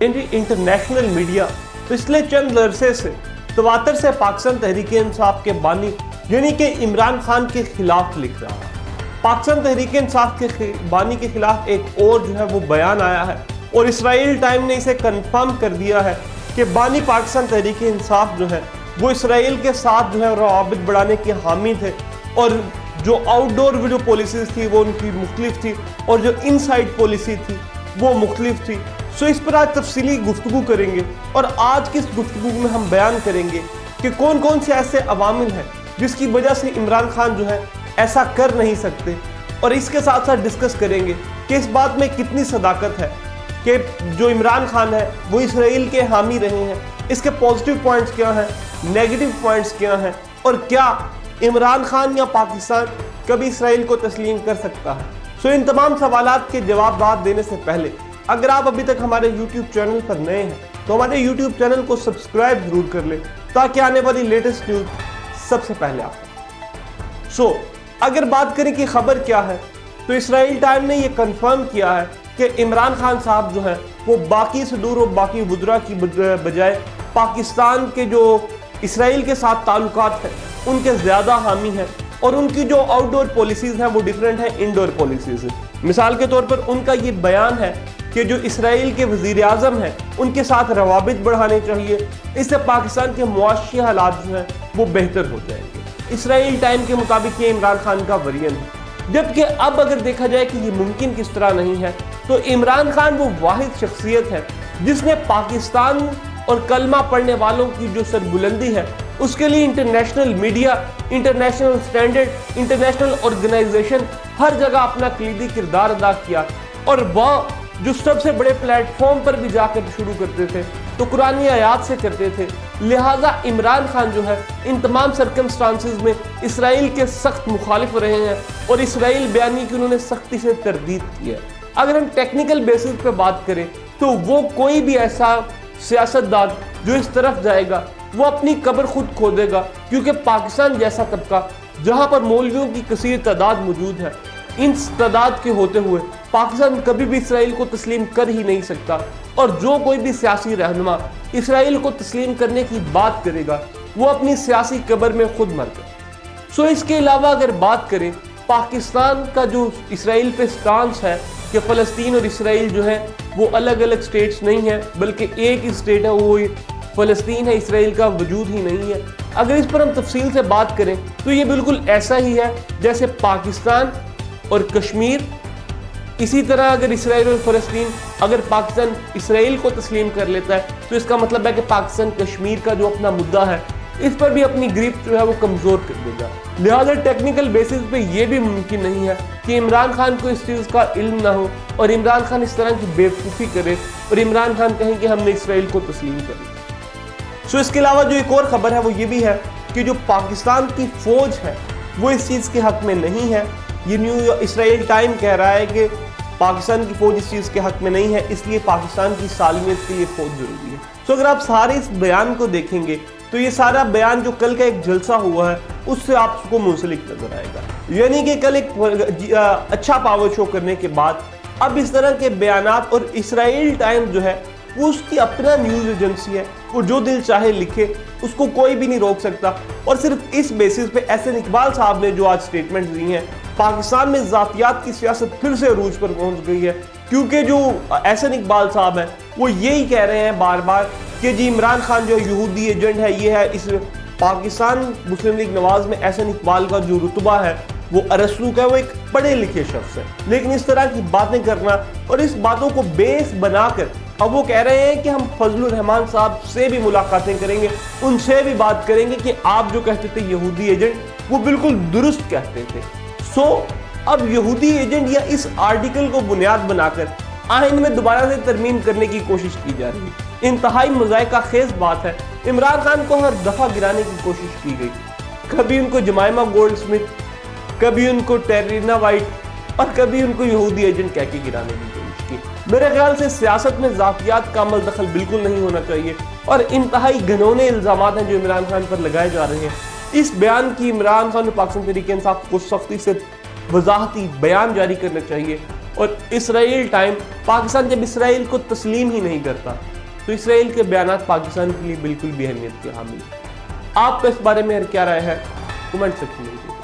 International media पिछले चंद अरसे से तवातर से पाकिस्तान तहरीक इंसाफ के बानी यानी कि इमरान खान के खिलाफ लिख रहा है। पाकिस्तान तहरीक इंसाफ के बानी के खिलाफ एक और जो है वो बयान आया है और इसराइल टाइम ने इसे कंफर्म कर दिया है कि बानी पाकिस्तान तहरीक इंसाफ जो है वो इसराइल के साथ जो है रवाबित बढ़ाने के हामी थे और जो आउटडोर जो पॉलिसीज थी वो उनकी मुख्तलिफ थी और जो इनसाइड पॉलिसी थी वो मुख्तलिफ थी। सो इस पर आज तफसीली गुफ्तगू करेंगे और आज की इस गुफ्तगू में हम बयान करेंगे कि कौन कौन से ऐसे अवामिल हैं जिसकी वजह से इमरान खान जो है ऐसा कर नहीं सकते, और इसके साथ साथ डिस्कस करेंगे कि इस बात में कितनी सदाकत है कि जो इमरान खान है वो इसराइल के हामी रहे हैं, इसके पॉजिटिव पॉइंट्स क्या हैं, नेगेटिव पॉइंट्स क्या हैं, और क्या इमरान खान या पाकिस्तान कभी इसराइल को तस्लीम कर सकता है। सो इन तमाम सवालात के जवाब देने से पहले अगर आप अभी तक हमारे YouTube चैनल पर नए हैं तो हमारे YouTube चैनल को सब्सक्राइब जरूर कर लें ताकि आने वाली लेटेस्ट न्यूज़ सबसे पहले आप तक। सो अगर बात करें कि खबर क्या है तो इसराइल टाइम ने यह कंफर्म किया है कि इमरान खान साहब जो है वो बाकी सदूर और बाकी वुज़रा की बजाय पाकिस्तान के जो इसराइल के साथ ताल्लुकात हैं उनके ज़्यादा हामी हैं और उनकी जो आउटडोर पॉलिसीज़ हैं वो डिफरेंट हैं इनडोर पॉलिसीज़। मिसाल के तौर पर उनका ये बयान है कि जो इसराइल के वज़ीर आज़म हैं उनके साथ रवाबित बढ़ाने चाहिए, इससे पाकिस्तान के मुआशी हालात जो हैं वो बेहतर हो जाएंगे। इसराइल टाइम के मुताबिक ये इमरान खान का वरियन है। जबकि अब अगर देखा जाए कि ये मुमकिन किस तरह नहीं है तो इमरान खान वो वाहिद शख्सियत है जिसने पाकिस्तान और कलमा पढ़ने वालों की जो सरबुलंदी है उसके लिए international media, international standard, international organisation हर जगह अपना कलीदी किरदार अदा किया और वह जो सबसे बड़े प्लेटफॉर्म पर भी जाकर शुरू करते थे तो कुरानी आयात से करते थे। लिहाजा इमरान खान जो है इन तमाम सर्कमस्टांसेस में इसराइल के सख्त मुखालिफ रहे हैं और इसराइल बयानी की उन्होंने सख्ती से तरदीद की है। अगर हम टेक्निकल बेसिस पे बात करें तो वो कोई भी ऐसा सियासतदान जो इस तरफ जाएगा वो अपनी कब्र खुद खोदेगा, क्योंकि पाकिस्तान जैसा तबका जहां पर मौलवियों की कसीर तादाद मौजूद है, इन तादाद के होते हुए पाकिस्तान कभी भी इसराइल को तस्लीम कर ही नहीं सकता और जो कोई भी सियासी रहनुमा इसराइल को तस्लीम करने की बात करेगा वो अपनी सियासी कब्र में खुद मर गए। सो इसके अलावा अगर बात करें पाकिस्तान का जो इसराइल पे स्टांस है कि फ़लस्तीन और इसराइल जो है वो अलग अलग स्टेट्स नहीं है बल्कि एक ही स्टेट है, वो फ़लस्तीन है, इसराइल का वजूद ही नहीं है। अगर इस पर हम तफसील से बात करें तो ये बिल्कुल ऐसा ही है जैसे पाकिस्तान और कश्मीर। इसी तरह अगर इसराइल और फ़लस्तीन, अगर पाकिस्तान इसराइल को तस्लीम कर लेता है तो इसका मतलब है कि पाकिस्तान कश्मीर का जो अपना मुद्दा है इस पर भी अपनी ग्रिप जो है वो कमज़ोर कर देगा। लिहाजा टेक्निकल बेसिस पे ये भी मुमकिन नहीं है कि इमरान खान को इस चीज़ का इल्म ना हो और इमरान खान इस तरह की बेवकूफ़ी करे और इमरान खान कहें कि हमने इसराइल को तस्लीम कर लिया। सो इसके अलावा जो एक और ख़बर है वो ये भी है कि जो पाकिस्तान की फ़ौज है वो इस चीज़ के हक़ में नहीं है। ये न्यू इसराइल टाइम कह रहा है कि पाकिस्तान की फ़ौज इस चीज़ के हक़ में नहीं है, इसलिए पाकिस्तान की सालमियत के लिए फ़ौज ज़रूरी है। सो अगर आप सारे इस बयान को देखेंगे तो ये सारा बयान जो कल का एक जलसा हुआ है उससे आपको मुंसलिक नजर आएगा। यानी कि कल एक अच्छा पावर शो करने के बाद अब इस तरह के बयानात, और इसराइल टाइम जो है वो उसकी अपना न्यूज़ एजेंसी है, वो जो दिल चाहे लिखे, उसको कोई भी नहीं रोक सकता। और सिर्फ इस बेसिस पे एहसन इकबाल साहब ने जो आज स्टेटमेंट दी हैं, पाकिस्तान में ज़ातियात की सियासत फिर से अरूज पर पहुंच गई है, क्योंकि जो एहसन इकबाल साहब हैं वो यही कह रहे हैं बार बार कि जी इमरान खान जो यहूदी एजेंट है, ये है। इस पाकिस्तान मुस्लिम लीग नवाज में एहसन इकबाल का जो रुतबा है वो अरसलू का, वो एक पढ़े लिखे शख्स है, लेकिन इस तरह की बातें करना और इस बातों को बेस बनाकर अब वो कह रहे हैं कि हम फजलुर रहमान साहब से भी मुलाकातें करेंगे, उनसे भी बात करेंगे कि आप जो कहते थे यहूदी एजेंट वो बिल्कुल दुरुस्त कहते थे। सो अब यहूदी एजेंट या इस आर्टिकल को बुनियाद बनाकर आइन में दोबारा से तरमीम करने की कोशिश की जा रही है। इंतहाई मज़ाइका खेज बात है, इमरान खान को हर दफ़ा गिराने की कोशिश की गई, कभी उनको जमाइमा गोल्ड स्मिथ, कभी उनको टेरिना वाइट और कभी उनको यहूदी एजेंट कह के गिराने की कोशिश की। मेरे ख्याल से सियासत में ज़ातियात का अमल दखल बिल्कुल नहीं होना चाहिए और इंतहाई घिनौने इल्ज़ामात हैं जो इमरान खान पर लगाए जा रहे हैं। इस बयान की इमरान खान और पाकिस्तान तहरीक इंसाफ को सख्ती से वजाहती बयान जारी करना चाहिए اور اسرائیل ٹائم، پاکستان جب اسرائیل کو تسلیم ہی نہیں کرتا تو اسرائیل کے بیانات پاکستان کے لیے بالکل بھی اہمیت کے حامل ہیں۔ آپ کا اس بارے میں کیا رائے ہے؟ کمنٹ سیکشن میں